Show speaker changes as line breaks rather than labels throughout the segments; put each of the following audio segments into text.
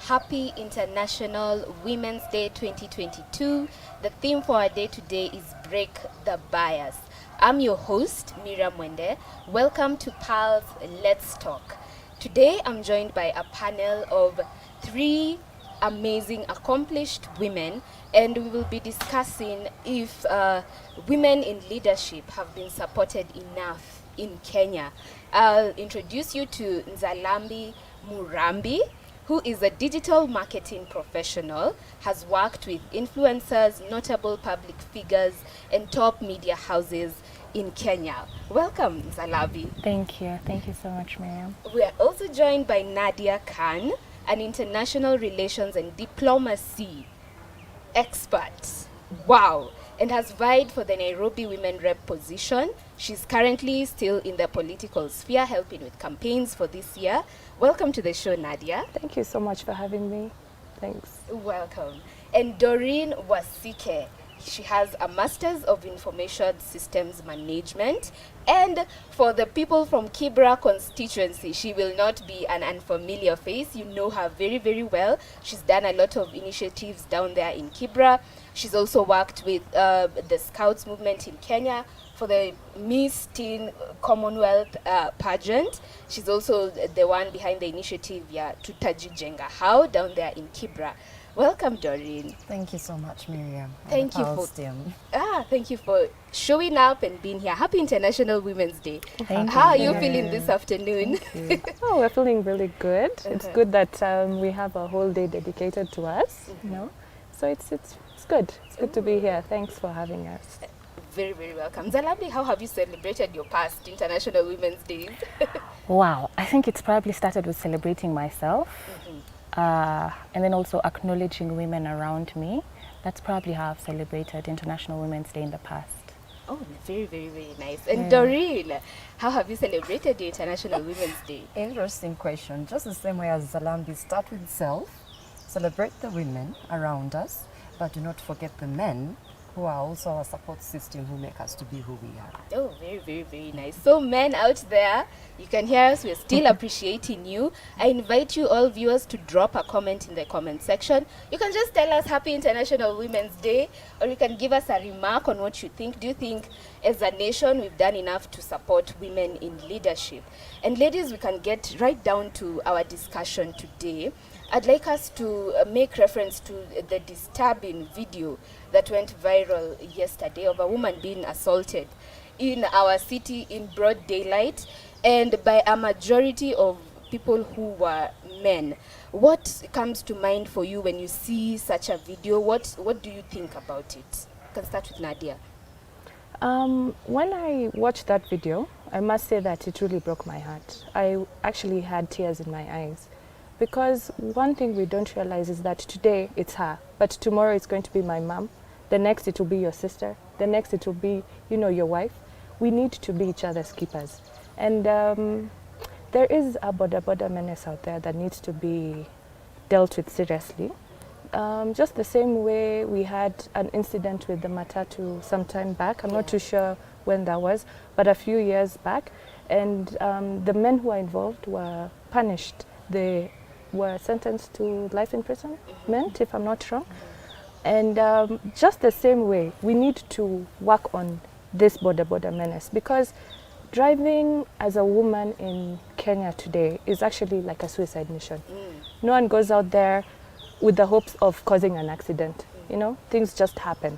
Happy International Women's Day 2022. The theme for our day today is Break the Bias. I'm your host, Miriam Wende. Welcome to Pals Let's Talk. Today I'm joined by a panel of three amazing, accomplished women, and we will be discussing if women in leadership have been supported enough in Kenya. I'll introduce you to Nzalambi Murambi, who is a digital marketing professional, has worked with influencers, notable public figures, and top media houses in Kenya. Welcome, Nzalambi.
Thank you. Thank you so much, Miriam.
We are also joined by Nadia Khan, an international relations and diplomacy expert. Wow! And has vied for the Nairobi Women Rep position. She's currently still in the political sphere, helping with campaigns for this year. Welcome to the show, Nadia.
Thank you so much for having me. Thanks.
Welcome. And Doreen Wasike. She has a Master's of Information Systems Management. And for the people from Kibra constituency, she will not be an unfamiliar face. You know her very, very well. She's done a lot of initiatives down there in Kibra. She's also worked with the Scouts movement in Kenya for the Miss Teen Commonwealth pageant. She's also the one behind the initiative Tutajijenga How down there in Kibra. Welcome, Doreen.
Thank you so much, Miriam.
Thank you for showing up and being here. Happy International Women's Day. How are you feeling this afternoon?
Oh, we're feeling really good. It's good that we have a whole day dedicated to us. You know, so it's good. It's good to be here. Thanks for having us.
Very, very welcome. Nzalambi, how have you celebrated your past International Women's Days?
Wow, I think it's probably started with celebrating myself. And then also acknowledging women around me. That's probably how I've celebrated International Women's Day in the past.
Oh, very, very, very nice. And Doreen, how have you celebrated the International Women's Day?
Interesting question. Just the same way as Zalambi, start with self, celebrate the women around us, but do not forget the men who are also our support system who make us to be who we are.
Oh, very, very, very nice. So men out there, you can hear us. We're still appreciating you. I invite you all viewers to drop a comment in the comment section. You can just tell us Happy International Women's Day, or you can give us a remark on what you think. Do you think as a nation we've done enough to support women in leadership? And ladies, we can get right down to our discussion today. I'd like us to make reference to the disturbing video that went viral yesterday of a woman being assaulted in our city in broad daylight and by a majority of people who were men. What comes to mind for you when you see such a video? What do you think about it? You can start with Nadia.
When I watched that video, I must say that it really broke my heart. I actually had tears in my eyes. Because one thing we don't realize is that today it's her, but tomorrow it's going to be my mom. The next it will be your sister. The next it will be, your wife. We need to be each other's keepers. And there is a border menace out there that needs to be dealt with seriously. Just the same way we had an incident with the Matatu some time back. I'm not too sure when that was, but a few years back. And the men who are involved were punished. They were sentenced to life imprisonment, if I'm not wrong. And just the same way, we need to work on this border menace, because driving as a woman in Kenya today is actually like a suicide mission. No one goes out there with the hopes of causing an accident. Things just happen.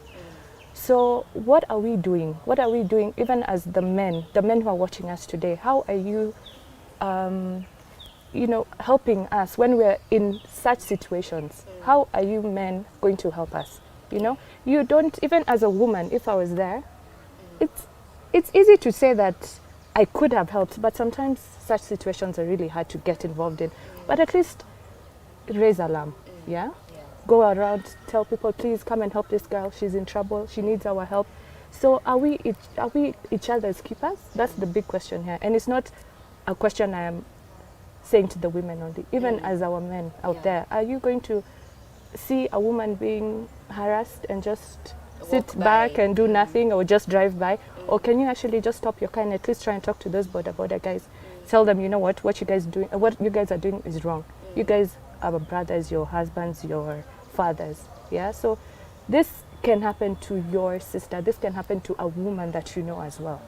So what are we doing? What are we doing even as the men who are watching us today? How are you helping us when we're in such situations? How are you men going to help us? You don't, even as a woman, if I was there, it's easy to say that I could have helped, but sometimes such situations are really hard to get involved in. But at least raise alarm, Go around, tell people, please come and help this girl. She's in trouble. She needs our help. So are we each other's keepers? That's the big question here. And it's not a question I am saying to the women only, even as our men out there. Are you going to see a woman being harassed and just sit back and do nothing, or just drive by? Or can you actually just stop your car and at least try and talk to those border guys? Tell them, what you guys are doing is wrong. You guys our brothers, your husbands, your fathers. Yeah, so this can happen to your sister. This can happen to a woman that you know as well.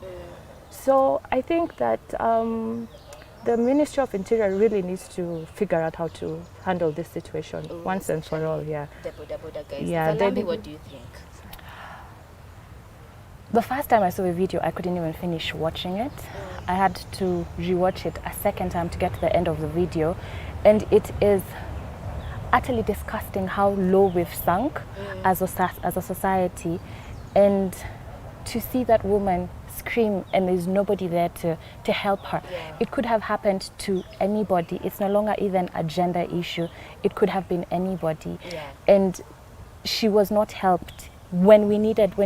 So I think that the Ministry of Interior really needs to figure out how to handle this situation once and for all. Yeah.
The Boda Boda guys.
Yeah,
Zalambi, what do you think?
The first time I saw the video, I couldn't even finish watching it. I had to rewatch it a second time to get to the end of the video. And it is utterly disgusting how low we've sunk as a society. And to see that woman scream and there's nobody there to help her.
Yeah.
It could have happened to anybody. It's no longer even a gender issue. It could have been anybody.
Yeah.
And she was not helped. When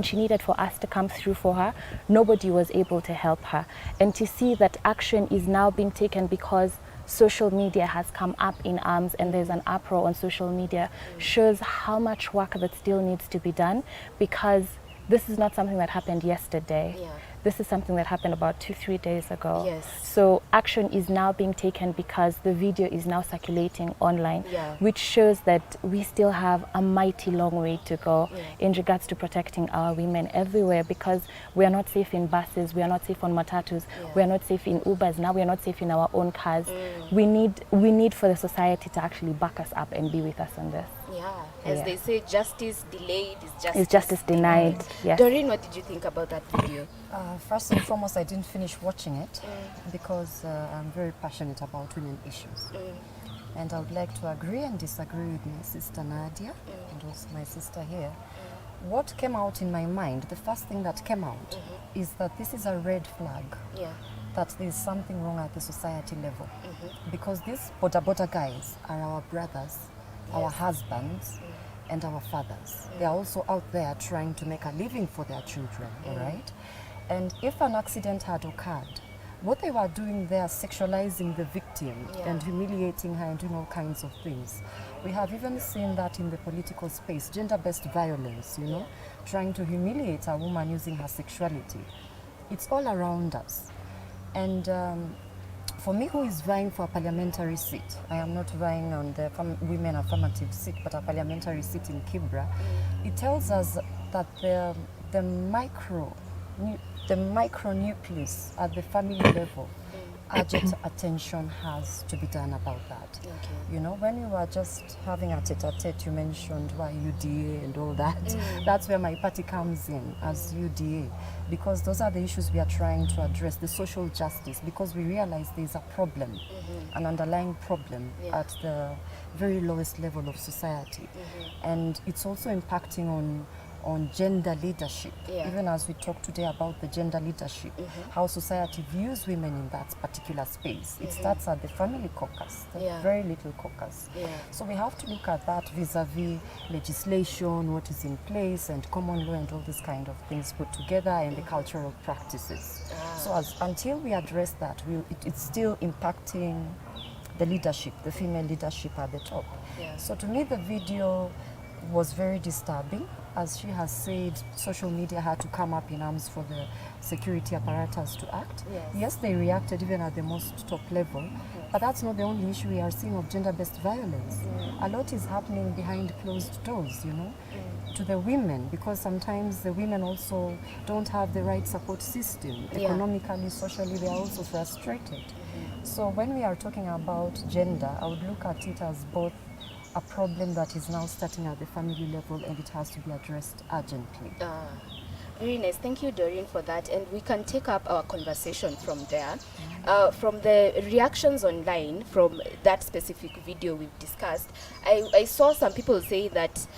she needed for us to come through for her, nobody was able to help her. And to see that action is now being taken because social media has come up in arms and there's an uproar on social media shows how much work that still needs to be done, because this is not something that happened yesterday.
Yeah.
This is something that happened about 2-3 days ago.
Yes.
So action is now being taken because the video is now circulating online,
Yeah.
which shows that we still have a mighty long way to go
Yeah.
in regards to protecting our women everywhere, because we are not safe in buses, we are not safe on matatus,
Yeah.
we are not safe in Ubers, now we are not safe in our own cars. We need for the society to actually back us up and be with us on this.
Yeah. As
Yeah.
they say, justice delayed is justice.
Is justice denied? Yes.
Doreen, what did you think about that video?
First and foremost, I didn't finish watching it because I'm very passionate about women issues. And I would like to agree and disagree with my sister Nadia and also my sister here. What came out in my mind, the first thing that came out is that this is a red flag,
Yeah.
that there's something wrong at the society level. Because these Boda Boda guys are our brothers, our husbands, and our fathers. They are also out there trying to make a living for their children, all right? And if an accident had occurred, what they were doing there, sexualizing the victim and humiliating her and doing all kinds of things. We have even seen that in the political space, gender-based violence, you know, trying to humiliate a woman using her sexuality. It's all around us. And for me, who is vying for a parliamentary seat, I am not vying on the women affirmative seat, but a parliamentary seat in Kibra. It tells us that the micronucleus at the family level, urgent attention has to be done about that.
Okay.
You know, when you were just having a tete-a-tete, you mentioned why UDA and all that. That's where my party comes in as UDA, because those are the issues we are trying to address, the social justice, because we realize there's a problem, an underlying problem at the very lowest level of society. And it's also impacting on gender leadership, even as we talk today about the gender leadership, how society views women in that particular space. It starts at the family caucus, the very little caucus. So we have to look at that vis-a-vis legislation, what is in place, and common law and all these kind of things put together, and the cultural practices. So until we address that, it's still impacting the leadership, the female leadership at the top. So to me, the video was very disturbing. As she has said, social media had to come up in arms for the security apparatus to act. Yes, they reacted even at the most top level, but that's not the only issue we are seeing of gender-based violence. A lot is happening behind closed doors, you know, to the women, because sometimes the women also don't have the right support system. Economically, socially, they are also frustrated. So when we are talking about gender, I would look at it as both a problem that is now starting at the family level, and it has to be addressed urgently.
Very nice. Thank you, Doreen, for that. And we can take up our conversation from there. From the reactions online from that specific video we've discussed, I saw some people say that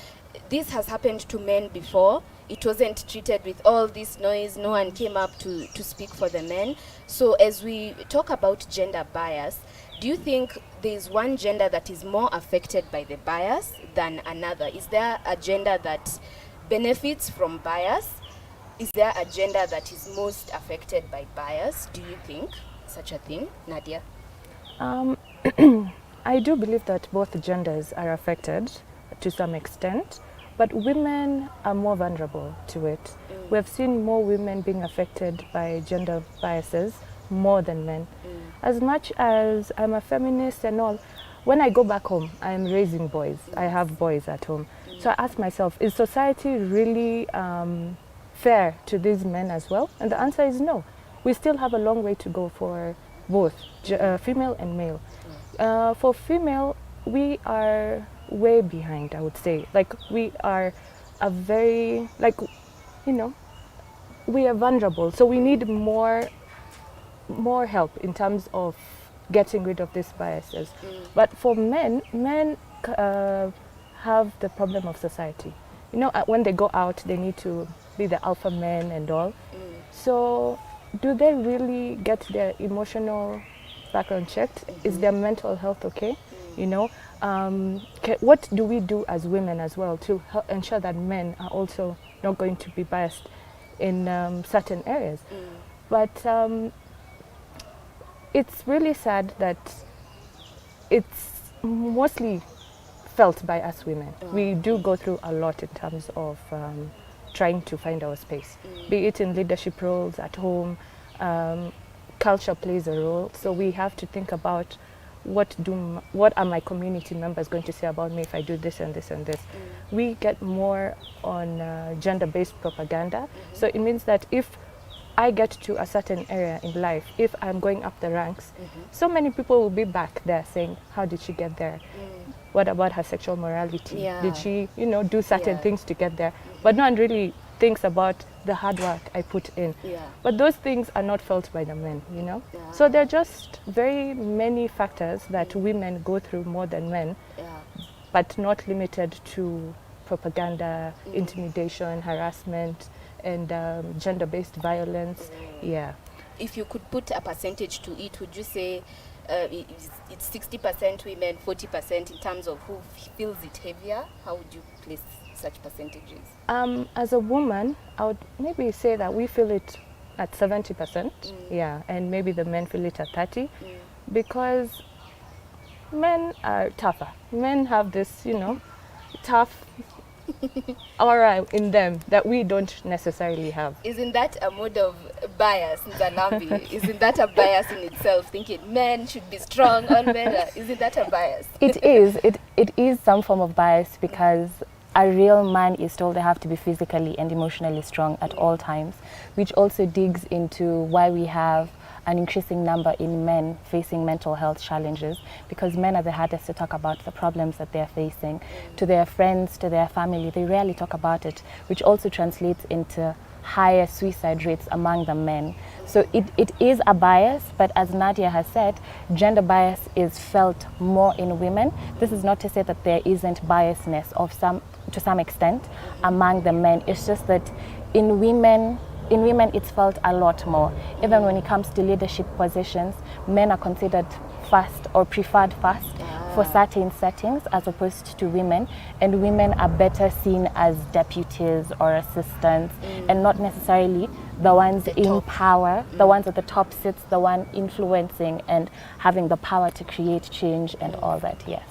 this has happened to men before. It wasn't treated with all this noise. No one came up to speak for the men. So as we talk about gender bias, do you think there's one gender that is more affected by the bias than another? Is there a gender that benefits from bias? Is there a gender that is most affected by bias? Do you think such a thing, Nadia?
I do believe that both genders are affected to some extent, but women are more vulnerable to it. We have seen more women being affected by gender biases more than men. As much as I'm a feminist and all, when I go back home, I am raising boys. I have boys at home. So I ask myself, is society really fair to these men as well? And the answer is no. We still have a long way to go for both, female and male. For female, we are way behind, I would say. Like, we are a very, like, you know, we are vulnerable. So we need more help in terms of getting rid of these biases. But for men have the problem of society. You know, when they go out, they need to be the alpha men and all. So do they really get their emotional background checked? Is their mental health okay? You know, what do we do as women as well to ensure that men are also not going to be biased in certain areas? But it's really sad that it's mostly felt by us women. We do go through a lot in terms of trying to find our space, be it in leadership roles at home. Culture plays a role, so we have to think about what are my community members going to say about me if I do this and this and this. We get more on gender-based propaganda, so it means that if I get to a certain area in life, if I'm going up the ranks, so many people will be back there saying, how did she get there? What about her sexual morality? Did she, you know, do certain things to get there? But no one really thinks about the hard work I put in. But those things are not felt by the men, you know? So there are just very many factors that women go through more than men, but not limited to propaganda, intimidation, harassment, and gender-based violence.
If you could put a percentage to it, would you say it's 60% women, 40% in terms of who feels it heavier? How would you place such percentages?
As a woman, I would maybe say that we feel it at 70%, and maybe the men feel it at 30%, because men are tougher. Men have this, you know, tough aura in them that we don't necessarily have.
Isn't that a mode of bias, Nzanambi? Isn't that a bias in itself, thinking men should be strong, all men are, isn't that a bias?
It is. It is some form of bias, because a real man is told they have to be physically and emotionally strong at all times, which also digs into why we have an increasing number in men facing mental health challenges, because men are the hardest to talk about the problems that they're facing. To their friends, to their family, they rarely talk about it, which also translates into higher suicide rates among the men. So it is a bias, but as Nadia has said, gender bias is felt more in women. This is not to say that there isn't biasness to some extent among the men. It's just that in women it's felt a lot more. Even when it comes to leadership positions, men are considered first or preferred first for certain settings as opposed to women, and women are better seen as deputies or assistants and not necessarily the ones in power, the ones at the top sits, the one influencing and having the power to create change and all that, yes.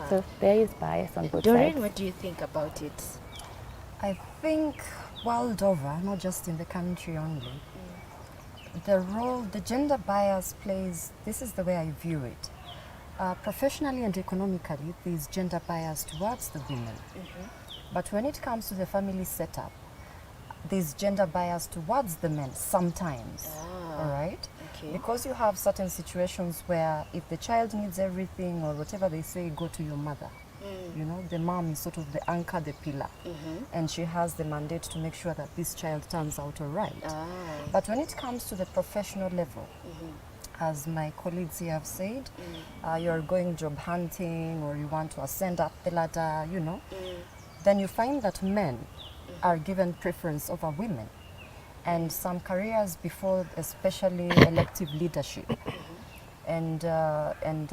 So there is bias on both
Doreen,
sides.
what do you think about it?
I think world over, not just in the country only, the role the gender bias plays, this is the way I view it. Professionally and economically, there is gender bias towards the women. But when it comes to the family setup, there's gender bias towards the men sometimes, all right? Because you have certain situations where if the child needs everything or whatever, they say, go to your mother. You know, the mom is sort of the anchor, the pillar, and she has the mandate to make sure that this child turns out all right. But when it comes to the professional level, as my colleagues here have said, you're going job hunting or you want to ascend up the ladder, you know, then you find that men are given preference over women, and some careers before, especially elective leadership. And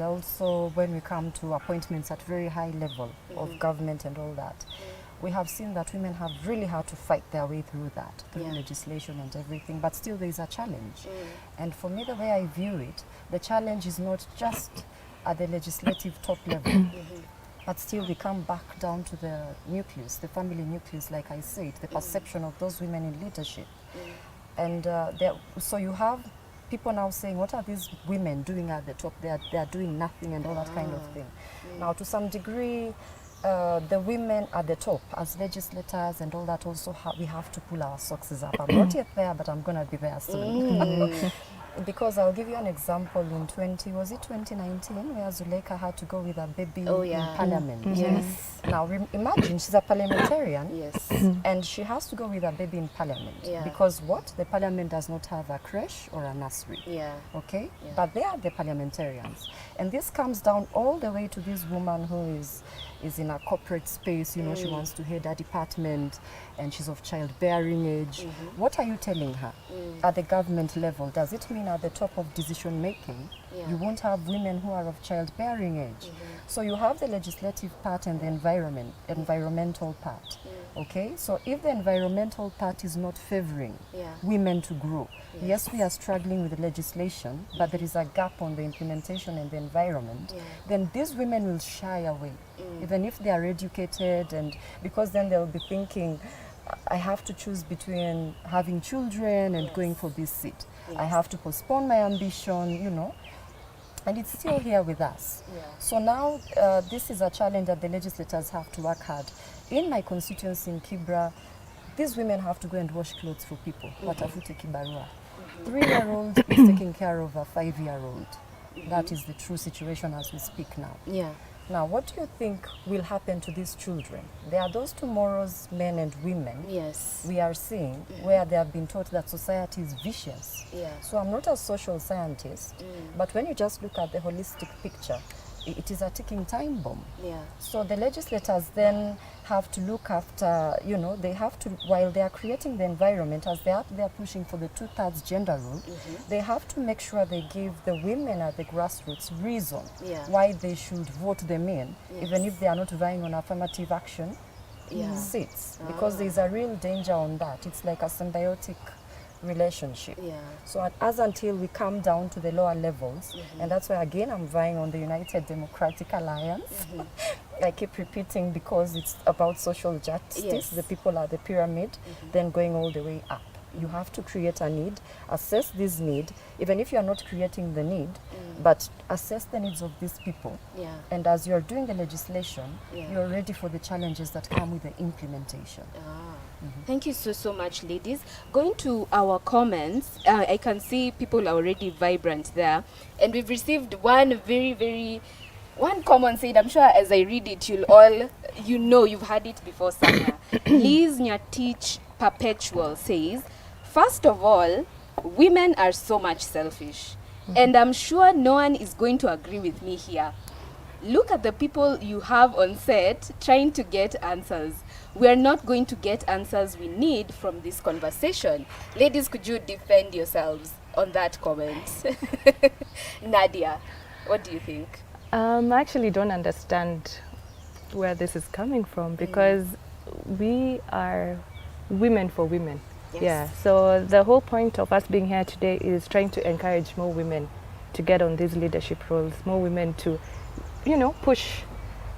also when we come to appointments at very high level of government and all that, we have seen that women have really had to fight their way through that, through legislation and everything, but still there is a challenge. And for me, the way I view it, the challenge is not just at the legislative top level, but still we come back down to the nucleus, the family nucleus, like I said, the perception of those women in leadership. And so you have people now saying, what are these women doing at the top? They are doing nothing and all that kind of thing. Now, to some degree, the women at the top, as legislators and all that, also we have to pull our socks up. I'm not yet there, but I'm going to be there soon. Because I'll give you an example in 2019, where Zuleka had to go with a baby in parliament.
Yes.
Now, imagine she's a parliamentarian.
Yes.
And she has to go with a baby in parliament.
Yeah.
Because what? The parliament does not have a creche or a nursery.
Yeah.
Okay?
Yeah.
But they are the parliamentarians. And this comes down all the way to this woman who is in a corporate space, you know, she wants to head a department and she's of childbearing age. What are you telling her? At the government level, does it mean at the top of decision making, you won't have women who are of childbearing age? So you have the legislative part and the environmental part. Okay, so if the environmental part is not favoring women to grow, yes, we are struggling with the legislation, but there is a gap on the implementation and the environment, then these women will shy away, even if they are educated, and because then they'll be thinking, I have to choose between having children and going for this seat. I have to postpone my ambition, you know. And it's still here with us. So now this is a challenge that the legislators have to work hard. In my constituency in Kibra, these women have to go and wash clothes for people. Watafute kibarua. 3-year-old is taking care of a 5-year-old. That is the true situation as we speak now.
Yeah.
Now, what do you think will happen to these children? They are those tomorrow's men and women
Yes.
we are seeing where they have been taught that society is vicious.
Yeah.
So I'm not a social scientist, but when you just look at the holistic picture, it is a ticking time bomb.
Yeah.
So the legislators then have to look after, you know, they have to, while they are creating the environment, as they are pushing for the 2/3 gender rule, they have to make sure they give the women at the grassroots reason why they should vote them in, even if they are not vying on affirmative action seats, because there is a real danger on that. It's like a symbiotic relationship.
Yeah.
So as until we come down to the lower levels, and that's why again I'm vying on the United Democratic Alliance. I keep repeating because it's about social justice.
Yes.
The people are the pyramid, then going all the way up. You have to create a need, assess this need, even if you are not creating the need, but assess the needs of these people.
Yeah.
And as you're doing the legislation,
Yeah.
you're ready for the challenges that come with the implementation.
Thank you so much, ladies. Going to our comments, I can see people are already vibrant there, and we've received one one comment said, I'm sure as I read it, you've had it before somewhere. Liz Nyatich Perpetual says, first of all, women are so much selfish, and I'm sure no one is going to agree with me here. Look at the people you have on set trying to get answers. We are not going to get answers we need from this conversation. Ladies, could you defend yourselves on that comment? Nadia, what do you think?
I actually don't understand where this is coming from, because we are women for women.
Yes.
Yeah. So the whole point of us being here today is trying to encourage more women to get on these leadership roles, more women to, you know, push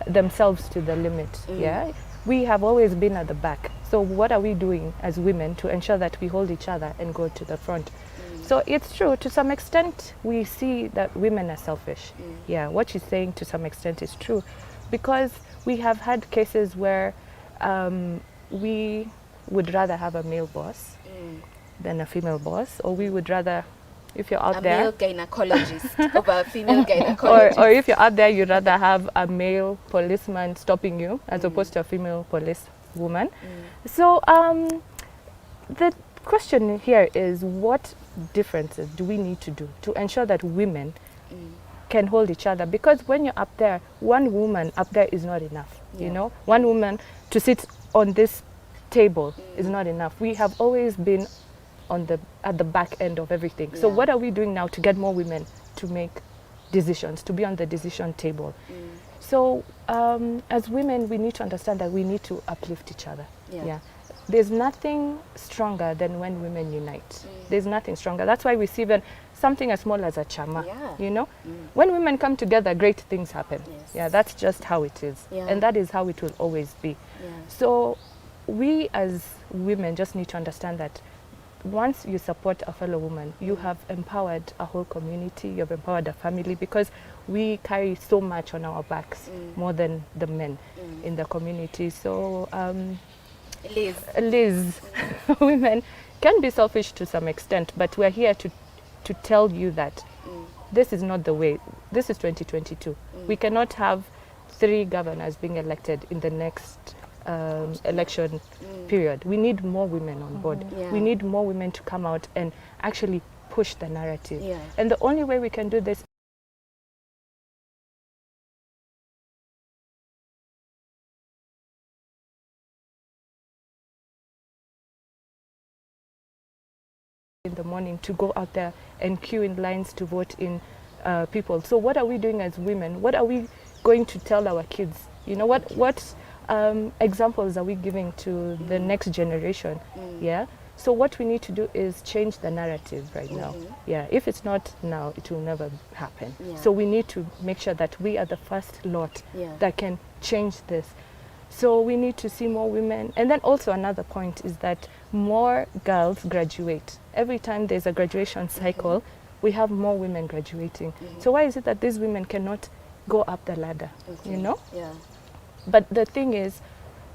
themselves to the limit. Yeah. We have always been at the back. So what are we doing as women to ensure that we hold each other and go to the front? So it's true, to some extent, we see that women are selfish. Yeah, what she's saying to some extent is true, because we have had cases where we would rather have a male boss than a female boss, or we would rather, if you're out
A
there,
male gynecologist over a female gynecologist.
or if you're out there, you'd rather have a male policeman stopping you as opposed to a female police woman. So the question here is, what differences do we need to do to ensure that women can hold each other? Because when you're up there, one woman up there is not enough. You know, one woman to sit on this table is not enough. We have always been at the back end of everything. So what are we doing now to get more women to make decisions, to be on the decision table? So as women, we need to understand that we need to uplift each other. Yeah. There's nothing stronger than when women unite. There's nothing stronger. That's why we see even something as small as a chama. You know, when women come together, great things happen. Yeah, that's just how it is, and that is how it will always be. So we as women just need to understand that once you support a fellow woman, you have empowered a whole community, you have empowered a family, because we carry so much on our backs, more than the men in the community. So, Liz, women can be selfish to some extent, but we're here to tell you that this is not the way. This is 2022. We cannot have 3 governors being elected in the next election period. We need more women on board.
Yeah.
We need more women to come out and actually push the narrative.
Yeah.
And the only way we can do this in the morning to go out there and queue in lines to vote in people. So what are we doing as women? What are we going to tell our kids? You know, what examples are we giving to the next generation? Yeah. So what we need to do is change the narrative right now. Yeah. If it's not now, it will never happen.
Yeah.
So we need to make sure that we are the first lot that can change this. So we need to see more women. And then also another point is that more girls graduate. Every time there's a graduation cycle, we have more women graduating. So why is it that these women cannot go up the ladder? You know?
Yeah.
But the thing is,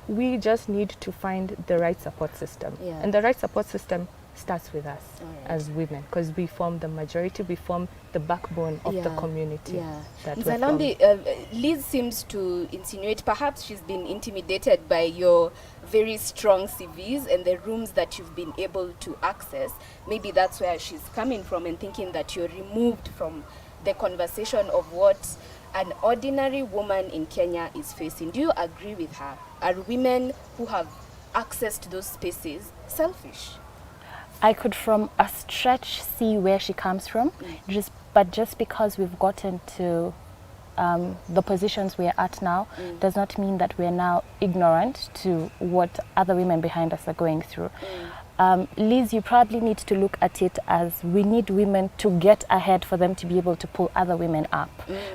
we just need to find the right support system.
Yeah.
And the right support system starts with us
Alright.
as women, because we form the majority, we form the backbone of the
Yeah.
community.
Yeah.
That we're
Nzalambi, Liz seems to insinuate perhaps she's been intimidated by your very strong CVs and the rooms that you've been able to access. Maybe that's where she's coming from, and thinking that you're removed from the conversation of what an ordinary woman in Kenya is facing. Do you agree with her? Are women who have access to those spaces selfish?
I could from a stretch see where she comes from, but just because we've gotten to the positions we're at now does not mean that we're now ignorant to what other women behind us are going through. Liz, you probably need to look at it as we need women to get ahead for them to be able to pull other women up.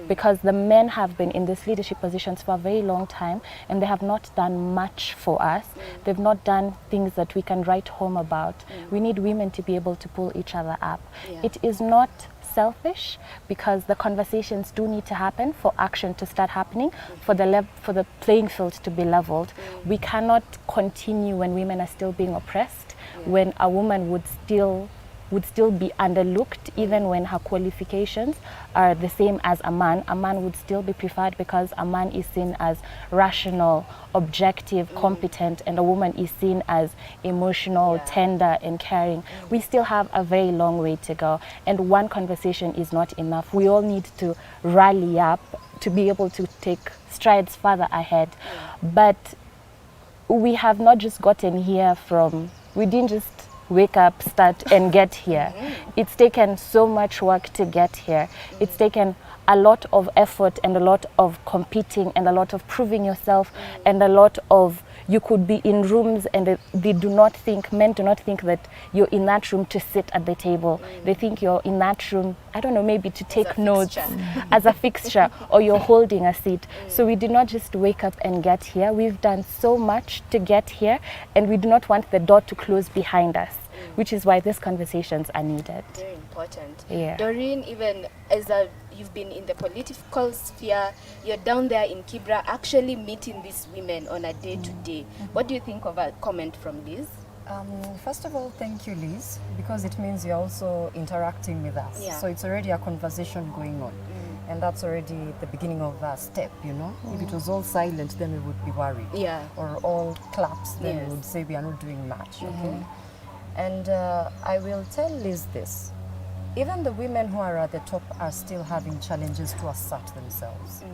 Because the men have been in these leadership positions for a very long time and they have not done much for us. They've not done things that we can write home about. We need women to be able to pull each other up.
Yeah.
It is not selfish, because the conversations do need to happen for action to start happening, for the playing field to be leveled. We cannot continue when women are still being oppressed, when a woman would still be underlooked, even when her qualifications are the same as a man. A man would still be preferred because a man is seen as rational, objective, competent, and a woman is seen as emotional, tender, and caring. We still have a very long way to go, and one conversation is not enough. We all need to rally up to be able to take strides further ahead. But we have not just gotten here we didn't just wake up, start, and get here. It's taken so much work to get here. It's taken a lot of effort and a lot of competing and a lot of proving yourself and a lot of, you could be in rooms and men do not think that you're in that room to sit at the table. They think you're in that room, I don't know, maybe to take notes as a fixture, or you're holding a seat. So we did not just wake up and get here. We've done so much to get here, and we do not want the door to close behind us, which is why these conversations are needed.
Very important.
Yeah.
Doreen, even as you've been in the political sphere, you're down there in Kibra actually meeting these women on a day-to-day. What do you think of a comment from Liz?
First of all, thank you, Liz, because it means you're also interacting with us.
Yeah.
So it's already a conversation going on. And that's already the beginning of a step, you know. If it was all silent, then we would be worried.
Yeah.
Or all claps, then
Yes.
we would say we are not doing much, okay? And I will tell Liz this. Even the women who are at the top are still having challenges to assert themselves.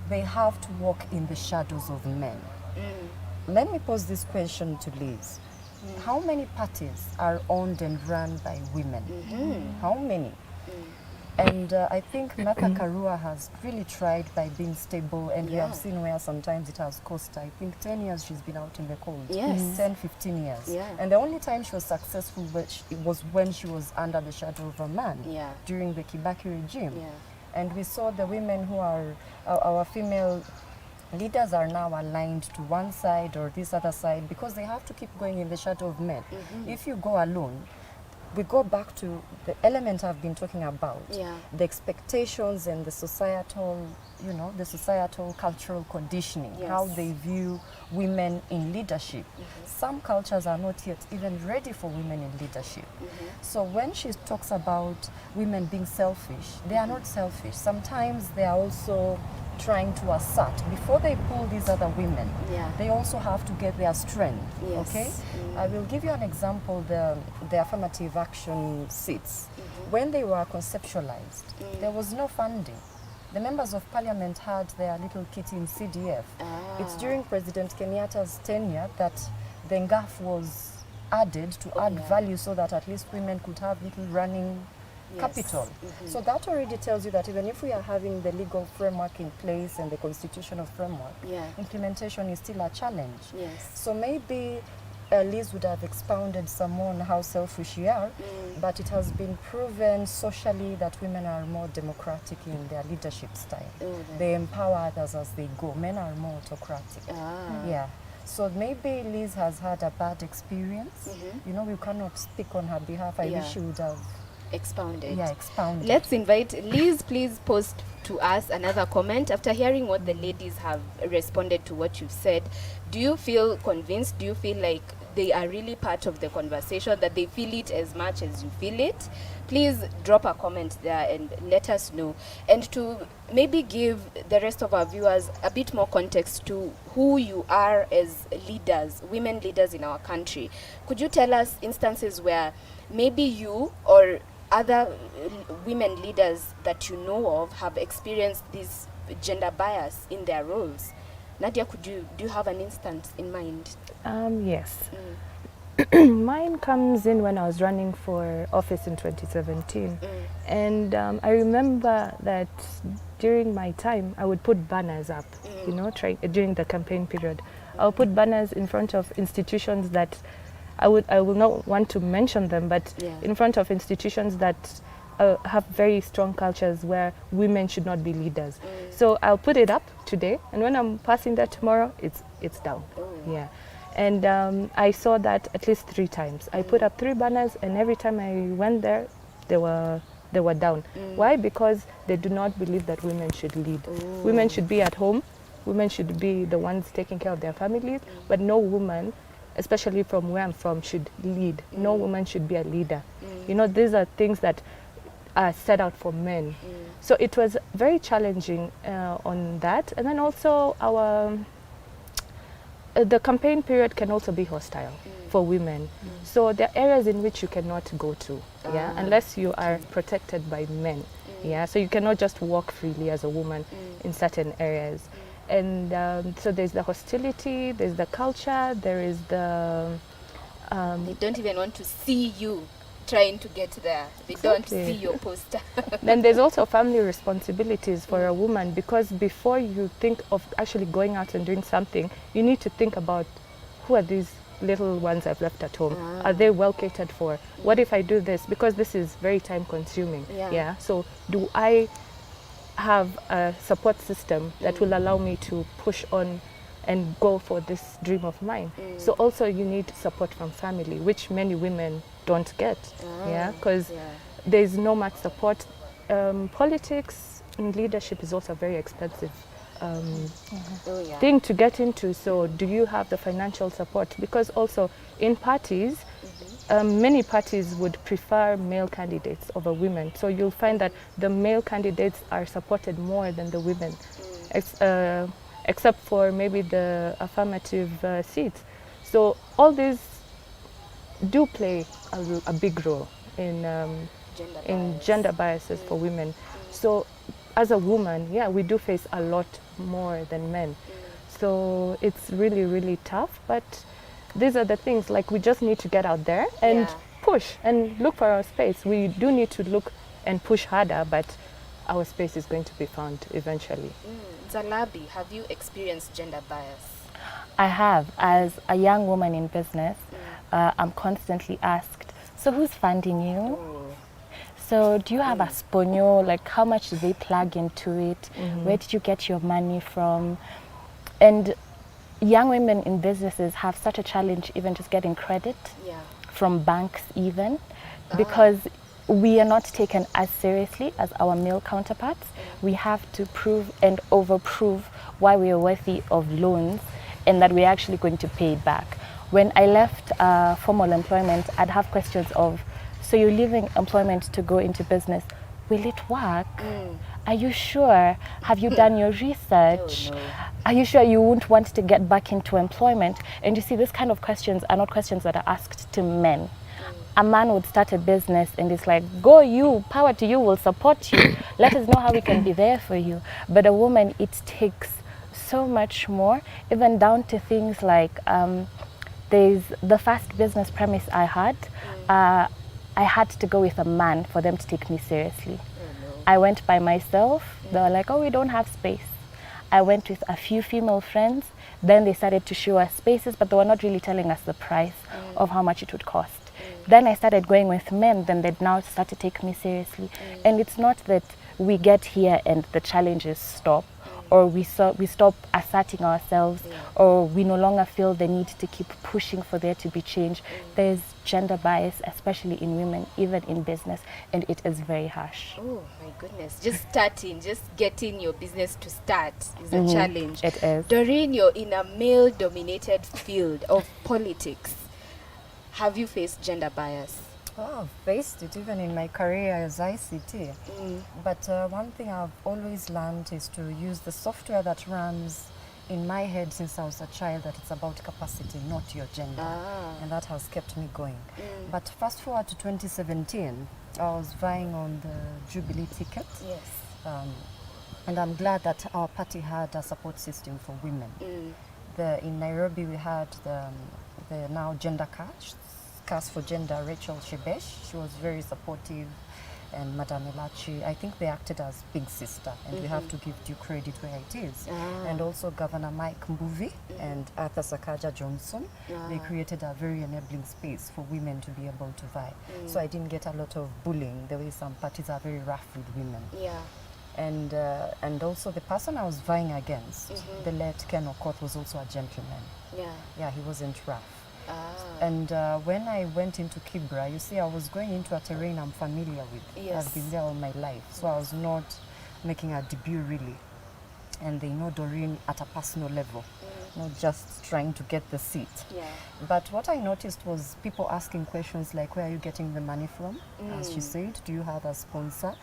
They have to walk in the shadows of men. Let me pose this question to Liz. How many parties are owned and run by women? How many? And I think Martha Karua has really tried by being stable, and we have seen where sometimes it has cost, I think 10 years she's been out in the cold.
Yes.
10, 15 years.
Yeah.
And the only time she was successful it was when she was under the shadow of a man
Yeah.
during the Kibaki regime.
Yeah.
And we saw the women who are our female leaders are now aligned to one side or this other side because they have to keep going in the shadow of men. If you go alone, we go back to the element I've been talking about,
Yeah.
the expectations and the societal, the societal cultural conditioning, how
Yes.
they view women in leadership. Some cultures are not yet even ready for women in leadership. So when she talks about women being selfish, they are not selfish. Sometimes they are also trying to assert, before they pull these other women,
Yeah.
they also have to get their strength.
Yes.
Okay, I will give you an example. The affirmative action seats, when they were conceptualized, there was no funding. The members of parliament had their little kit in CDF. It's during President Kenyatta's tenure that the NGAF was added to add value, so that at least women could have little running capital. So that already tells you that even if we are having the legal framework in place and the constitutional framework,
Yeah.
implementation is still a challenge.
Yes.
So maybe Liz would have expounded some more on how selfish we are, but it has been proven socially that women are more democratic in their leadership style. They empower others as they go. Men are more autocratic. Yeah. So maybe Liz has had a bad experience. We cannot speak on her behalf. I wish she would have
Expounded.
expounded.
Let's invite Liz. Please post to us another comment after hearing what the ladies have responded to what you've said. Do you feel convinced? Do you feel like they are really part of the conversation, that they feel it as much as you feel it? Please drop a comment there and let us know. And to maybe give the rest of our viewers a bit more context to who you are as leaders, women leaders in our country, could you tell us instances where maybe you or other women leaders that you know of have experienced this gender bias in their roles? Nadia, do you have an instance in mind?
Yes. Mine comes in when I was running for office in 2017. And I remember that during my time, I would put banners up, during the campaign period. I would put banners in front of institutions that I will not want to mention them, but in front of institutions that have very strong cultures where women should not be leaders. So I'll put it up today, and when I'm passing that tomorrow, it's down. Yeah. And I saw that at least 3 times. I put up 3 banners, and every time I went there, they were down. Why? Because they do not believe that women should lead. Women should be at home. Women should be the ones taking care of their families, but no woman, especially from where I'm from, should lead. No woman should be a leader. These are things that are set out for men. So it was very challenging on that. And then also the campaign period can also be hostile for women. So there are areas in which you cannot go to, unless you are protected by men. So you cannot just walk freely as a woman in certain areas. And so there's the hostility, there's the culture, there is the...
they don't even want to see you trying to get there. They don't see your poster.
Then there's also family responsibilities for a woman, because before you think of actually going out and doing something, you need to think about, who are these little ones I've left at home? Are they well catered for? What if I do this? Because this is very time consuming. So do I have a support system that will allow me to push on and go for this dream of mine? So also you need support from family, which many women don't get, because there's no much support. Politics and leadership is also a very expensive thing to get into. So do you have the financial support? Because also in parties, many parties would prefer male candidates over women. So you'll find that the male candidates are supported more than the women, except for maybe the affirmative seats. So all these do play a big role in gender biases for women. So as a woman, we do face a lot more than men. So it's really, really tough, but these are the things, like, we just need to get out there and push and look for our space. We do need to look and push harder, but our space is going to be found eventually.
Zalabi, have you experienced gender bias?
I have. As a young woman in business, I'm constantly asked, so who's funding you? So do you have a sponyo? Like, how much do they plug into it? Where did you get your money from? And young women in businesses have such a challenge even just getting credit from banks even, because we are not taken as seriously as our male counterparts. We have to prove and overprove why we are worthy of loans and that we're actually going to pay it back. When I left formal employment, I'd have questions of, so you're leaving employment to go into business. Will it work? Are you sure? Have you done your research?
Oh, no.
Are you sure you won't want to get back into employment? And you see, this kind of questions are not questions that are asked to men. A man would start a business and it's like, go you, power to you, we'll support you. Let us know how we can be there for you. But a woman, it takes so much more, even down to things like, there's the first business premise I had. I had to go with a man for them to take me seriously. I went by myself. They were like, oh, we don't have space. I went with a few female friends. Then they started to show us spaces, but they were not really telling us the price of how much it would cost. Then I started going with men. Then they'd now start to take me seriously. And it's not that we get here and the challenges stop, or we stop asserting ourselves, or we no longer feel the need to keep pushing for there to be change. There's gender bias, especially in women, even in business, and it is very harsh.
Oh my goodness. Just starting, just getting your business to start is a challenge.
It is.
Doreen, you're in a male-dominated field of politics. Have you faced gender bias?
Oh, I've faced it even in my career as ICT. But one thing I've always learned is to use the software that runs in my head since I was a child, that it's about capacity, not your gender. And that has kept me going. But fast forward to 2017, I was vying on the Jubilee ticket.
Yes.
And I'm glad that our party had a support system for women. In Nairobi, we had the now gender cast for gender, Rachel Shebesh. She was very supportive, and Madame Elachi. I think they acted as big sister, and we have to give due credit where it is. And also Governor Mike Mbuvi and Arthur Sakaja Johnson. They created a very enabling space for women to be able to vie. So I didn't get a lot of bullying, the way some parties are very rough with women.
Yeah.
And also the person I was vying against, the late Ken Okoth, was also a gentleman. Yeah, he wasn't rough. And when I went into Kibra, you see, I was going into a terrain I'm familiar with.
Yes.
I've been there all my life. So I was not making a debut, really. And they know Doreen at a personal level, not just trying to get the seat.
Yeah.
But what I noticed was people asking questions like, where are you getting the money from? As she said, do you have a sponsor?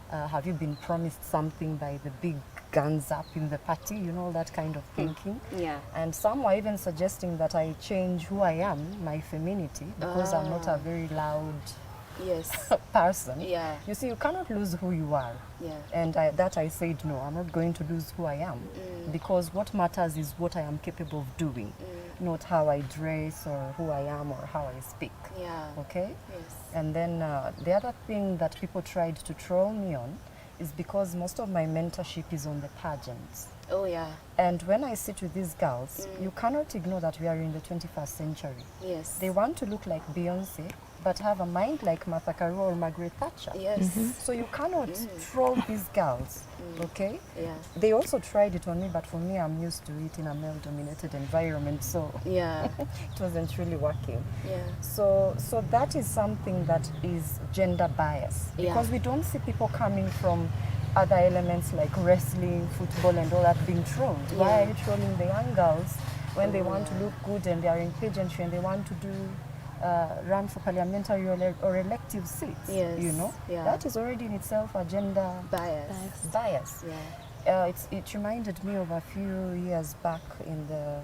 Have you been promised something by the big guns up in the party? You know, that kind of thinking.
Yeah.
And some were even suggesting that I change who I am, my femininity, because I'm not a very loud
Yes.
person.
Yeah.
You see, you cannot lose who you are.
Yeah.
And I said, no, I'm not going to lose who I am, because what matters is what I am capable of doing, not how I dress or who I am or how I speak.
Yeah.
Okay?
Yes.
And then the other thing that people tried to troll me on is because most of my mentorship is on the pageants.
Oh yeah.
And when I sit with these girls, you cannot ignore that we are in the 21st century.
Yes.
They want to look like Beyonce, but have a mind like Martha Karua or Margaret Thatcher.
Yes.
So you cannot troll these girls, okay?
Yeah.
They also tried it on me, but for me, I'm used to it in a male-dominated environment, so
Yeah.
it wasn't really working.
Yeah.
So that is something that is gender bias,
Yeah.
because we don't see people coming from other elements like wrestling, football, and all that being trolled. Why are you trolling the young girls when they want to look good and they are in pageantry and they want to do run for parliamentary or elective seats?
Yes.
You know,
Yeah.
that is already in itself a gender
Bias.
bias.
Yeah.
It reminded me of a few years back in the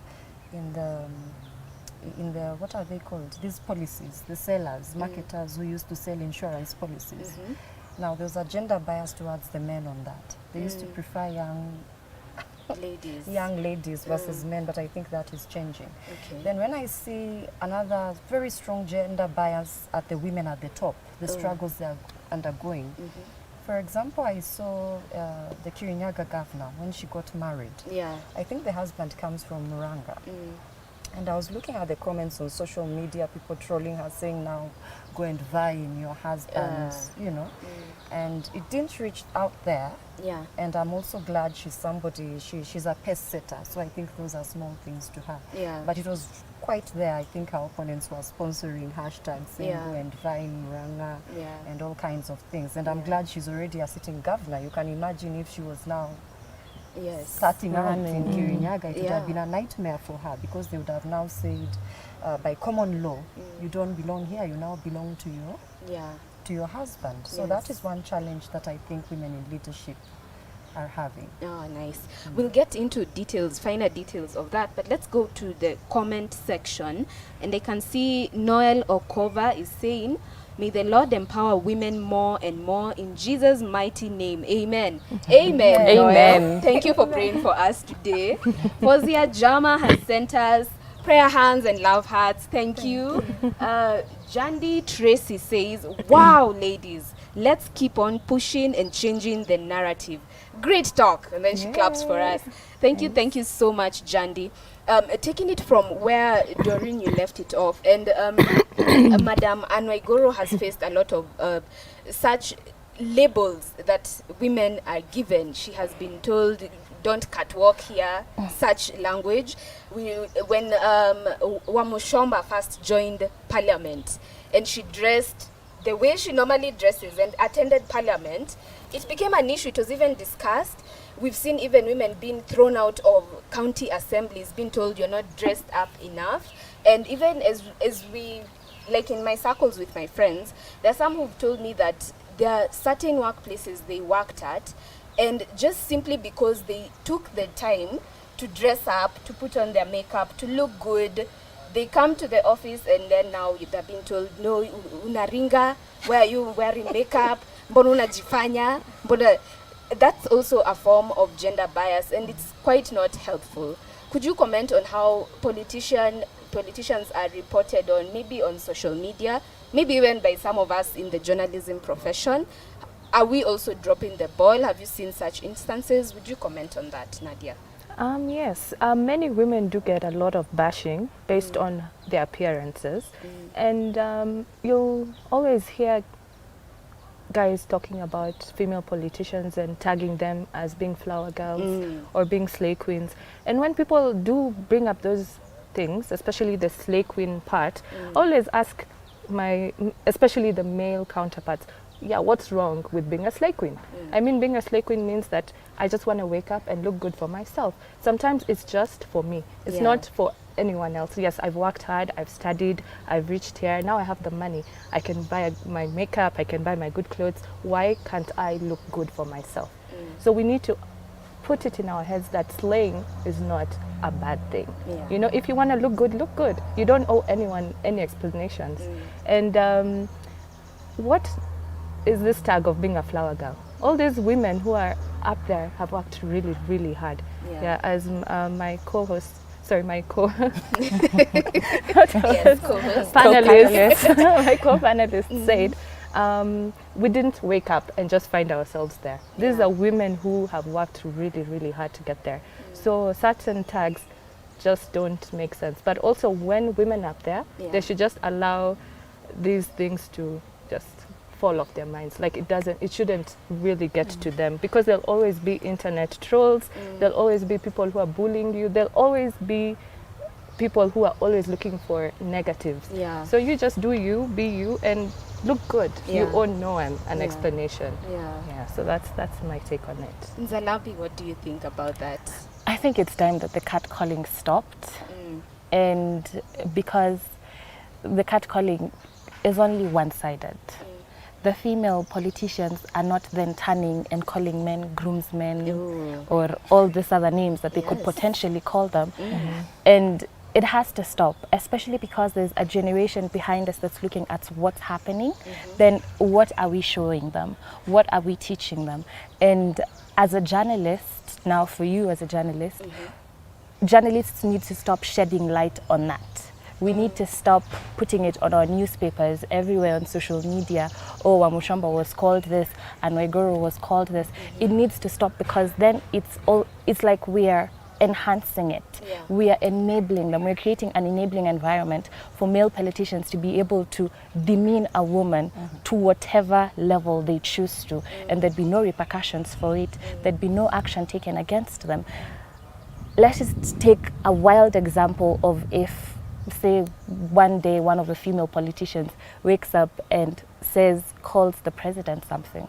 what are they called? These policies, the sellers, marketers who used to sell insurance policies. Now there's a gender bias towards the men on that. They used to prefer young ladies versus men, but I think that is changing.
Okay.
Then when I see another very strong gender bias at the women at the top, the struggles they are undergoing. For example, I saw the Kirinyaga governor when she got married.
Yeah.
I think the husband comes from Muranga. And I was looking at the comments on social media, people trolling her, saying now, go and vie in your husband, you know. And it didn't reach out there.
Yeah.
And I'm also glad she's somebody, she's a pace setter. So I think those are small things to her.
Yeah.
But it was quite there. I think our opponents were sponsoring hashtags saying
Yeah.
go and vie in Murang'a
Yeah.
and all kinds of things. And I'm glad she's already a sitting governor. You can imagine if she was now
Yes.
starting out in Kirinyaga, it would
Yeah.
have been a nightmare for her because they would have now said, by common law, you don't belong here, you now belong to your husband. So that
Yes.
is one challenge that I think women in leadership are having.
Oh, nice. We'll get into details, finer details of that, but let's go to the comment section. And I can see Noel Okova is saying, may the Lord empower women more and more in Jesus' mighty name. Amen. Amen. Noel.
Amen.
Thank you for praying for us today. Fozia Jama has sent us prayer hands and love hearts. Thank you. Jandy Tracy says, wow, ladies, let's keep on pushing and changing the narrative. Great talk. And then she claps for us. Thank you so much, Jandy. Taking it from where, Doreen, you left it off, and Madam Anwaigoro has faced a lot of such labels that women are given. She has been told, don't catwalk here, such language. When Wamushomba first joined parliament and she dressed the way she normally dresses and attended parliament, it became an issue. It was even discussed. We've seen even women being thrown out of county assemblies, being told you're not dressed up enough. And even as we, like in my circles with my friends, there are some who've told me that there are certain workplaces they worked at, and just simply because they took the time to dress up, to put on their makeup, to look good, they come to the office and then now they're being told, no, unaringa, why are you wearing makeup? Mbona unajifanya? Mbona... That's also a form of gender bias, and it's quite not helpful. Could you comment on how politicians are reported on, maybe on social media, maybe even by some of us in the journalism profession? Are we also dropping the ball? Have you seen such instances? Would you comment on that, Nadia?
Yes, many women do get a lot of bashing based on their appearances, and you'll always hear guys talking about female politicians and tagging them as being flower girls or being slay queens. And when people do bring up those things, especially the slay queen part, I always ask especially the male counterparts, yeah, what's wrong with being a slay queen? I mean, being a slay queen means that I just want to wake up and look good for myself. Sometimes it's just for me. It's not for anyone else. Yes, I've worked hard, I've studied, I've reached here, now I have the money. I can buy my makeup, I can buy my good clothes. Why can't I look good for myself? So we need to put it in our heads that slaying is not a bad thing. You know, if you want to look good, look good. You don't owe anyone any explanations. And what is this tag of being a flower girl? All these women who are up there have worked really, really hard. As my co-host, sorry, my panelist, my co-panelist said, we didn't wake up and just find ourselves there. These are women who have worked really, really hard to get there. So certain tags just don't make sense. But also when women are up there, they should just allow these things to just fall off their minds. Like it shouldn't really get to them, because there'll always be internet trolls, there'll always be people who are bullying you, there'll always be people who are always looking for negatives. So you just do you, be you, and look good. You owe no one an explanation. So that's my take on it.
Nzalabi, what do you think about that?
I think it's time that the catcalling stopped, and because the catcalling is only one-sided. The female politicians are not then turning and calling men groomsmen or all these other names that they could potentially call them. And it has to stop, especially because there's a generation behind us that's looking at what's happening. Then what are we showing them? What are we teaching them? And as a journalist, now for you as a journalist, journalists need to stop shedding light on that. We need to stop putting it on our newspapers, everywhere on social media. Oh, Wamushomba was called this, and Waigoro was called this. It needs to stop, because then it's like we're enhancing it.
Yeah.
We are enabling them. We're creating an enabling environment for male politicians to be able to demean a woman to whatever level they choose to, and there'd be no repercussions for it. There'd be no action taken against them. Let's just take a wild example of if, say, one day one of the female politicians wakes up and calls the president something,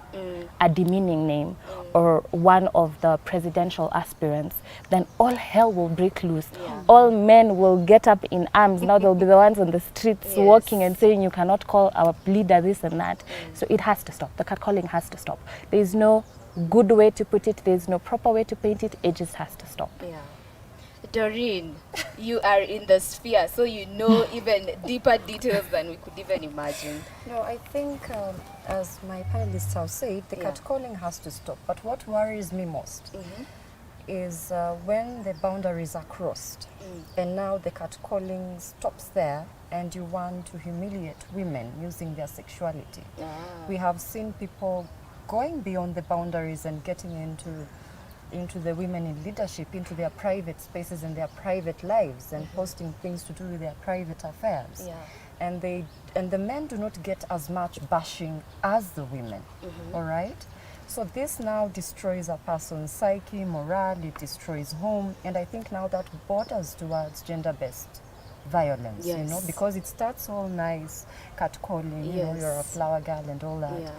a demeaning name, or one of the presidential aspirants, then all hell will break loose.
Yeah.
All men will get up in arms. Now they'll be the ones on the streets
Yes.
walking and saying, you cannot call our leader this and that. So it has to stop. The catcalling has to stop. There is no good way to put it. There is no proper way to paint it. It just has to stop.
Yeah. Doreen, you are in the sphere, so you know even deeper details than we could even imagine.
No, I think, as my panelists have said, the
Yeah.
catcalling has to stop. But what worries me most is when the boundaries are crossed and now the catcalling stops there and you want to humiliate women using their sexuality. We have seen people going beyond the boundaries and getting into the women in leadership, into their private spaces and their private lives, and posting things to do with their private affairs.
Yeah.
And the men do not get as much bashing as the women. All right? So this now destroys a person's psyche, morale, it destroys home, and I think now that borders towards gender-based violence, you know,
Yes.
because it starts all nice, catcalling, you know, you're a
Yes.
flower girl and all that.
Yeah.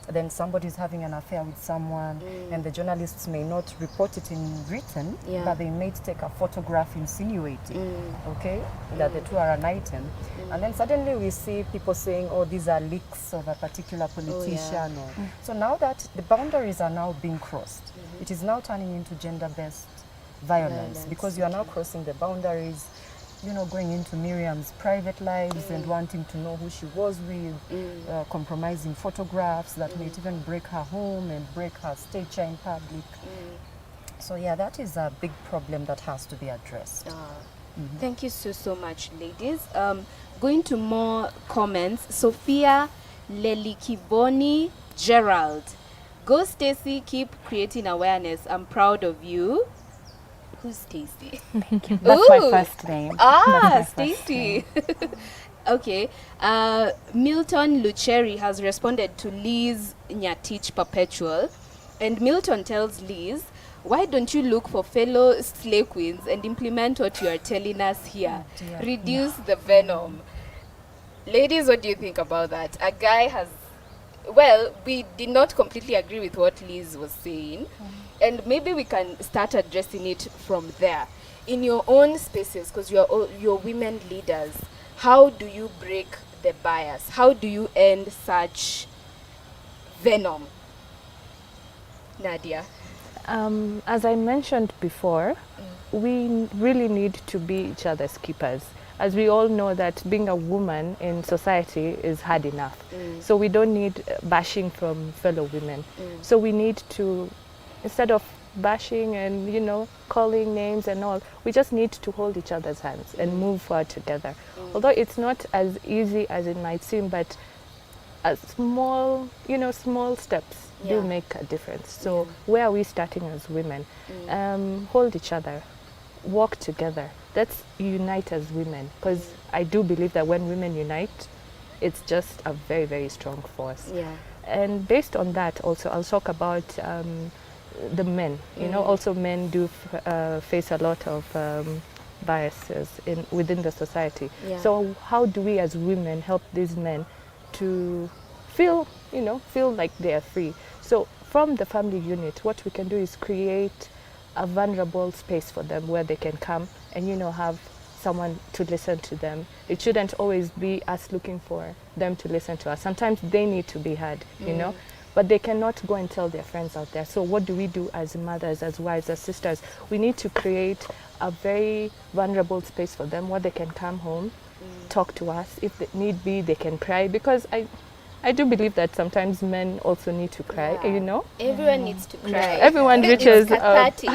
Then somebody's having an affair with someone, and the journalists may not report it in written,
Yeah.
but they may take a photograph insinuating, okay, that the two are an item. And then suddenly we see people saying, oh, these are leaks of a particular politician. So now that the boundaries are now being crossed, it is now turning into gender-based violence, because you are now crossing the boundaries, you know, going into Miriam's private lives and wanting to know who she was with, compromising photographs that may even break her home and break her stature in public. So yeah, that is a big problem that has to be addressed.
Thank you so much, ladies. Going to more comments. Sophia Lelikiboni Gerald. Go Stacy, keep creating awareness. I'm proud of you. Who's Stacy?
That's my first name.
Ah,
That's my first
Stacy. Okay. Milton Lucheri has responded to Liz Nyatich Perpetual. And Milton tells Liz, why don't you look for fellow slay queens and implement what you are telling us here?
dear.
Reduce the venom. Ladies, what do you think about that? A guy has... Well, we did not completely agree with what Liz was saying. And maybe we can start addressing it from there. In your own spaces, because you're women leaders, how do you break the bias? How do you end such venom? Nadia.
As I mentioned before, we really need to be each other's keepers. As we all know that being a woman in society is hard enough. So we don't need bashing from fellow women. So we need to, instead of bashing and, you know, calling names and all, we just need to hold each other's hands and move forward together. Although it's not as easy as it might seem, but a small, you know, small steps
Yeah.
do make a difference. So where are we starting as women? Hold each other, walk together. Let's unite as women, because I do believe that when women unite, it's just a very, very strong force.
Yeah.
And based on that, also, I'll talk about the men. You know, also men do face a lot of biases within the society.
Yeah.
So how do we as women help these men to feel like they are free? So from the family unit, what we can do is create a vulnerable space for them where they can come and, you know, have someone to listen to them. It shouldn't always be us looking for them to listen to us. Sometimes they need to be heard, you know, but they cannot go and tell their friends out there. So what do we do as mothers, as wives, as sisters? We need to create a very vulnerable space for them where they can come home, talk to us. If they need be, they can cry, because I do believe that sometimes men also need to cry,
Yeah.
you know.
Everyone needs to cry.
Everyone
It's
reaches
cathartic.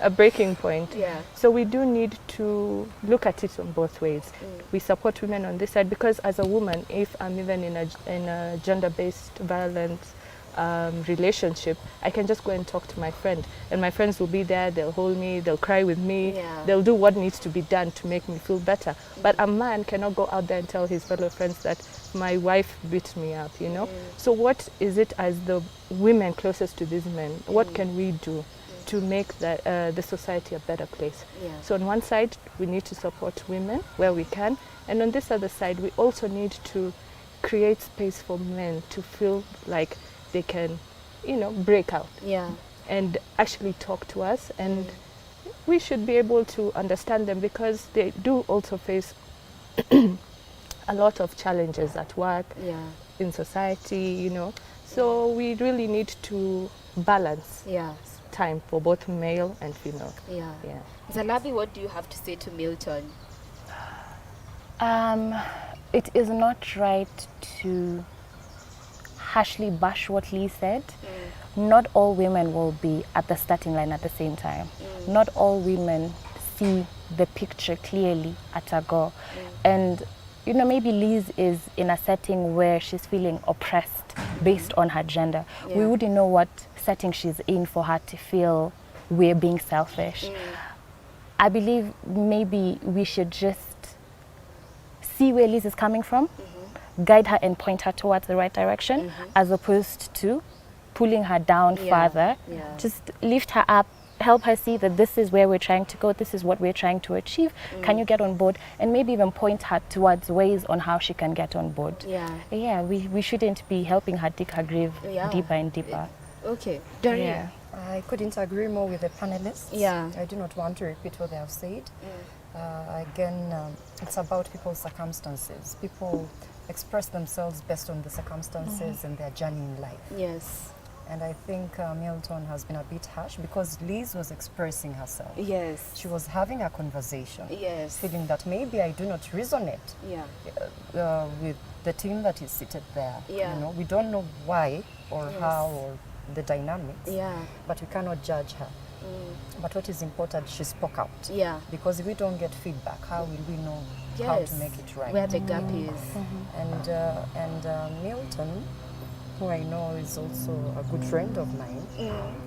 a breaking point.
Yeah.
So we do need to look at it on both ways. We support women on this side, because as a woman, if I'm even in a gender-based violence relationship, I can just go and talk to my friend, and my friends will be there, they'll hold me, they'll cry with me,
Yeah.
they'll do what needs to be done to make me feel better. But a man cannot go out there and tell his fellow friends that my wife beat me up, you know. So what is it, as the women closest to these men, what can we do to make the society a better place?
Yeah.
So on one side, we need to support women where we can, and on this other side, we also need to create space for men to feel like they can, you know, break out
Yeah.
and actually talk to us, and we should be able to understand them, because they do also face a lot of challenges at work,
Yeah.
in society, you know. So we really need to balance
Yeah.
time for both male and female.
Yeah.
Yeah.
Zalabi, what do you have to say to Milton?
It is not right to harshly bash what Lee said. Not all women will be at the starting line at the same time. Not all women see the picture clearly at a go. And, you know, maybe Liz is in a setting where she's feeling oppressed based on her gender. We
Yeah.
wouldn't know what setting she's in for her to feel we're being selfish. I believe maybe we should just see where Liz is coming from, guide her and point her towards the right direction, as opposed to pulling her down
Yeah,
further.
yeah.
Just lift her up, help her see that this is where we're trying to go, this is what we're trying to achieve. Can you get on board? And maybe even point her towards ways on how she can get on board.
Yeah.
Yeah, we shouldn't be helping her dig her grave
Yeah.
deeper and deeper.
Okay. Doreen.
Yeah.
I couldn't agree more with the panelists.
Yeah.
I do not want to repeat what they have said. Again, it's about people's circumstances. People express themselves based on the circumstances and their journey in life.
Yes.
And I think Milton has been a bit harsh, because Liz was expressing herself.
Yes.
She was having a conversation,
Yes.
feeling that maybe I do not resonate
Yeah.
with the team that is seated there.
Yeah.
You know, we don't know why or
Yes.
how or the dynamics,
Yeah.
but we cannot judge her. But what is important, she spoke out.
Yeah.
Because if we don't get feedback, how will we know how
Yes.
to make it right?
Where the gap is.
And Milton, who I know is also a good friend of mine,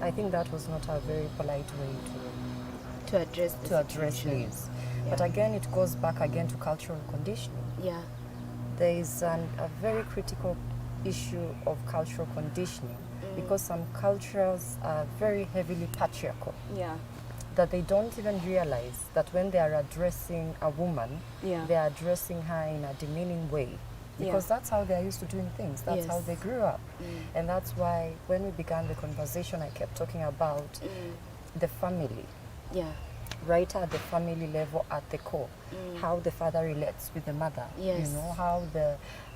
I think that was not a very polite way
To address the
to address
situation.
Liz. But
Yeah.
again, it goes back again to cultural conditioning.
Yeah.
There is a very critical issue of cultural conditioning, because some cultures are very heavily patriarchal,
Yeah.
that they don't even realize that when they are addressing a woman,
Yeah.
they are addressing her in a demeaning way, because that's how they are used to doing things. That's how
Yes.
they grew up. And that's why when we began the conversation, I kept talking about the family,
Yeah.
right at the family level, at the core, how the father relates with the mother.
Yes.
You know,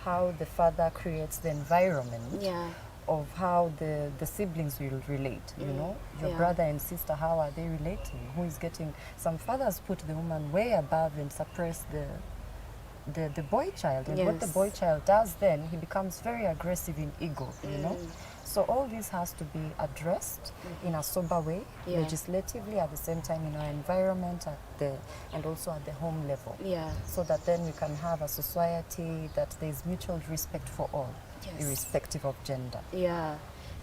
how the father creates the environment
Yeah.
of how the siblings will relate. You know, your
Yeah.
brother and sister, how are they relating? Who is getting? Some fathers put the woman way above and suppress the boy child, and what the
Yes.
boy child does then, he becomes very aggressive in ego. You know. So all this has to be addressed in a sober way,
Yeah.
legislatively, at the same time in our environment, and also at the home level,
Yeah.
so that then we can have a society that there is mutual respect for all,
Yes.
irrespective of gender.
Yeah.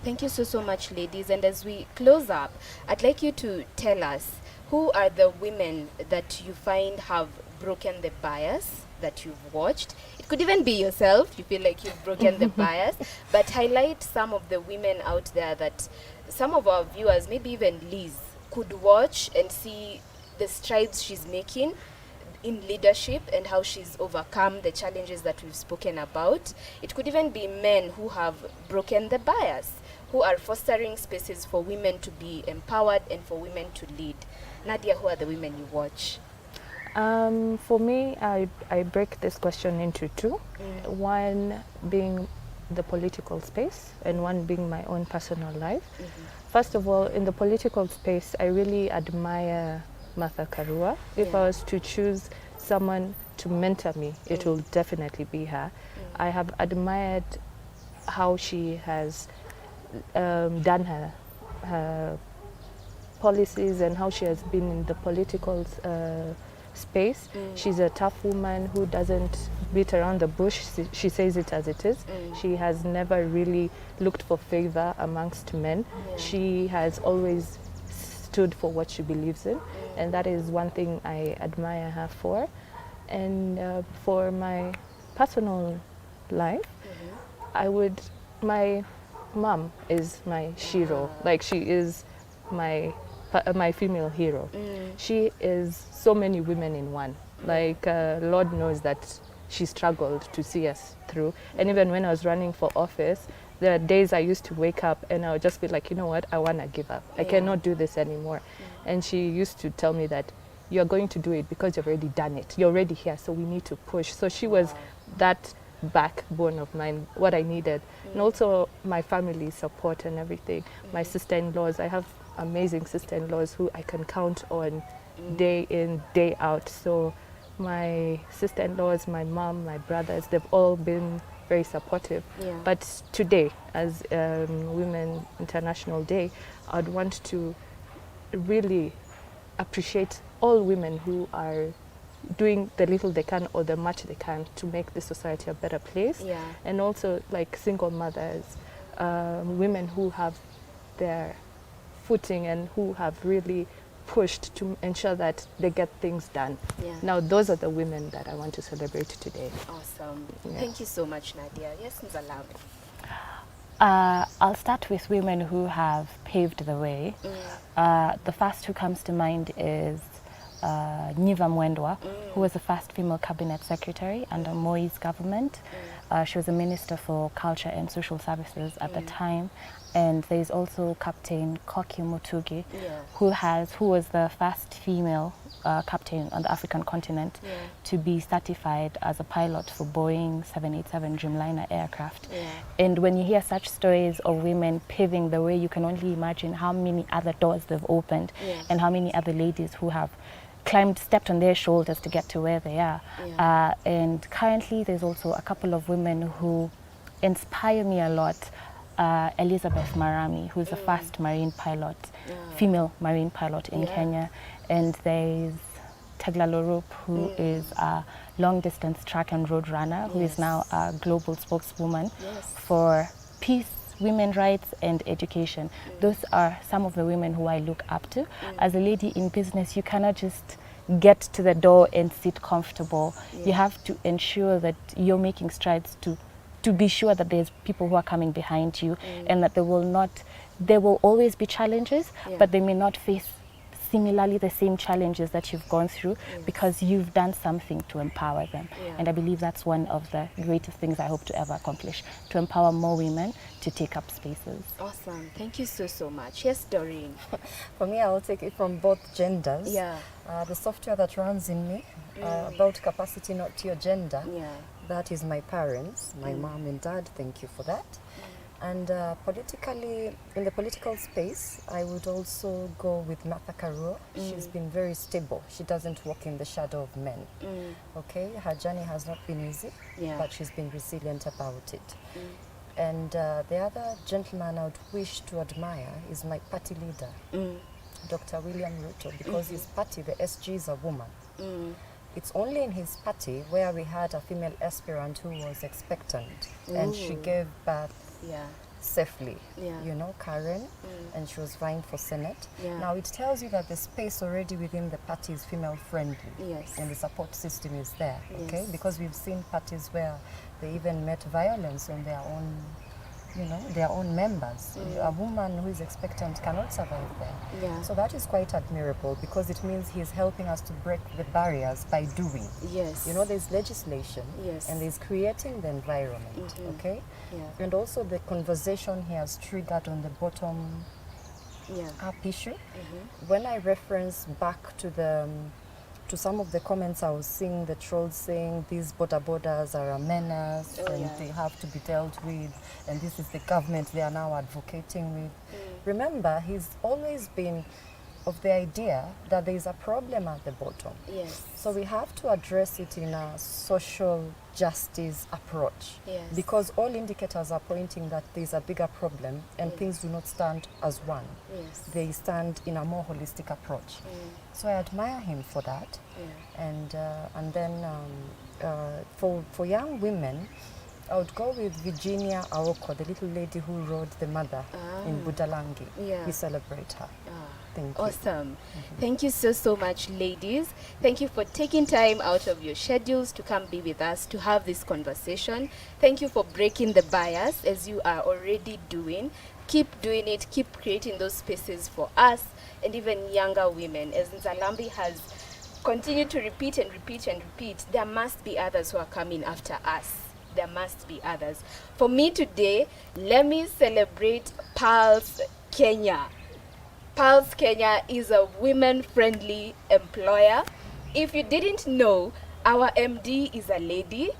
Thank you so much, ladies. And as we close up, I'd like you to tell us, who are the women that you find have broken the bias that you've watched? It could even be yourself. You feel like you've broken the bias, but highlight some of the women out there that some of our viewers, maybe even Liz, could watch and see the strides she's making in leadership and how she's overcome the challenges that we've spoken about. It could even be men who have broken the bias, who are fostering spaces for women to be empowered and for women to lead. Nadia, who are the women you watch?
For me, I break this question into two. One being the political space, and one being my own personal life. First of all, in the political space, I really admire Martha Karua. If I was to choose someone to mentor me, it will definitely be her. I have admired how she has done her policies and how she has been in the political space. She's a tough woman who doesn't beat around the bush. She says it as it is. She has never really looked for favor amongst men. She has always stood for what she believes in, and that is one thing I admire her for. And for my personal life, my mom is my shiro. Like, she is my female hero. She is so many women in one. Like, Lord knows that she struggled to see us through. And even when I was running for office, there are days I used to wake up and I would just be like, you know what, I want to give up. I cannot do this anymore. And she used to tell me that you're going to do it because you've already done it. You're already here, so we need to push. So she was that backbone of mine, what I needed. And also my family support and everything. My sister-in-laws, I have amazing sister-in-laws who I can count on day in, day out. So my sister-in-laws, my mom, my brothers, they've all been very supportive. But today, as Women International Day, I'd want to really appreciate all women who are doing the little they can or the much they can to make the society a better place. And also like single mothers, women who have their footing and who have really pushed to ensure that they get things done. Now those are the women that I want to celebrate today.
Awesome. Thank you so much, Nadia. Yes, Nzalame.
I'll start with women who have paved the way. The first who comes to mind is Niva Mwendwa, who was the first female cabinet secretary under Moi's government. She was a minister for culture and social services at the time. And there is also Captain Koki Mutugi, who was the first female captain on the African continent to be certified as a pilot for Boeing 787 Dreamliner aircraft. And when you hear such stories of women paving the way, you can only imagine how many other doors they've opened and how many other ladies who have stepped on their shoulders to get to where they are. And currently there's also a couple of women who inspire me a lot. Elizabeth Marami, who's the first marine pilot, female marine pilot in Kenya. And there's Tegla Lorup, who is a long-distance track and road runner, who is now a global spokeswoman for peace, women's rights and education. Those are some of the women who I look up to. As a lady in business, you cannot just get to the door and sit comfortable. You have to ensure that you're making strides to be sure that there's people who are coming behind you and that there will always be challenges, but they may not face similarly the same challenges that you've gone through because you've done something to empower them. And I believe that's one of the greatest things I hope to ever accomplish, to empower more women to take up spaces.
Awesome. Thank you so much. Yes, Doreen.
For me, I'll take it from both genders. The software that runs in me about capacity, not your gender. That is my parents, my mom and dad. Thank you for that. And politically, in the political space, I would also go with Martha Karua. She's been very stable. She doesn't walk in the shadow of men. Okay, her journey has not been easy, but she's been resilient about it. And the other gentleman I would wish to admire is my party leader, Dr. William Ruto, because his party, the SG, is a woman. It's only in his party where we had a female aspirant who was expectant and she gave birth safely, you know, Karen, and she was vying for Senate. Now it tells you that the space already within the party is female friendly and the support system is there, okay? Because we've seen parties where they even met violence on their own, you know, their own members. A woman who is expectant cannot survive there. So that is quite admirable because it means he's helping us to break the barriers by doing. You know, there's legislation and there's creating the environment, okay? And also the conversation he has triggered on the bottom up issue. When I reference back to the to some of the comments I was seeing, the trolls saying these borders are a menace and they have to be dealt with, and this is the government they are now advocating with. Remember, he's always been of the idea that there is a problem at the bottom.
Yes.
So we have to address it in a social justice approach.
Yes.
Because all indicators are pointing that there's a bigger problem and
Yes.
things do not stand as one.
Yes.
They stand in a more holistic approach. So I admire him for that.
Yeah.
And then for young women, I would go with Virginia Aoko, the little lady who rode the mother in Budalangi.
Yeah.
We celebrate her. Thank you.
Awesome. Thank you so much, ladies. Thank you for taking time out of your schedules to come be with us to have this conversation. Thank you for breaking the bias as you are already doing. Keep doing it. Keep creating those spaces for us and even younger women. As Nzalambi has continued to repeat and repeat and repeat, there must be others who are coming after us. There must be others. For me today, let me celebrate Pulse Kenya. Pulse Kenya is a women-friendly employer. If you didn't know, our MD is a lady.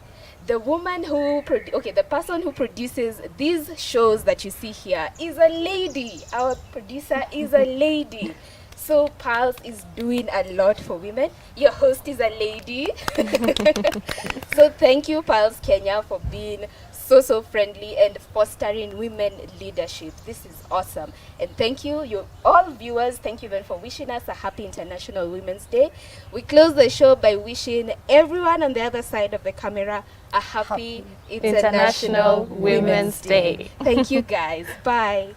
The woman who, the person who produces these shows that you see here is a lady. Our producer is a lady. So Pulse is doing a lot for women. Your host is a lady. So thank you, Pulse Kenya, for being so friendly and fostering women leadership. This is awesome. And thank you all viewers. Thank you then for wishing us a happy International Women's Day. We close the show by wishing everyone on the other side of the camera a happy
International Women's Day.
Thank you guys. Bye.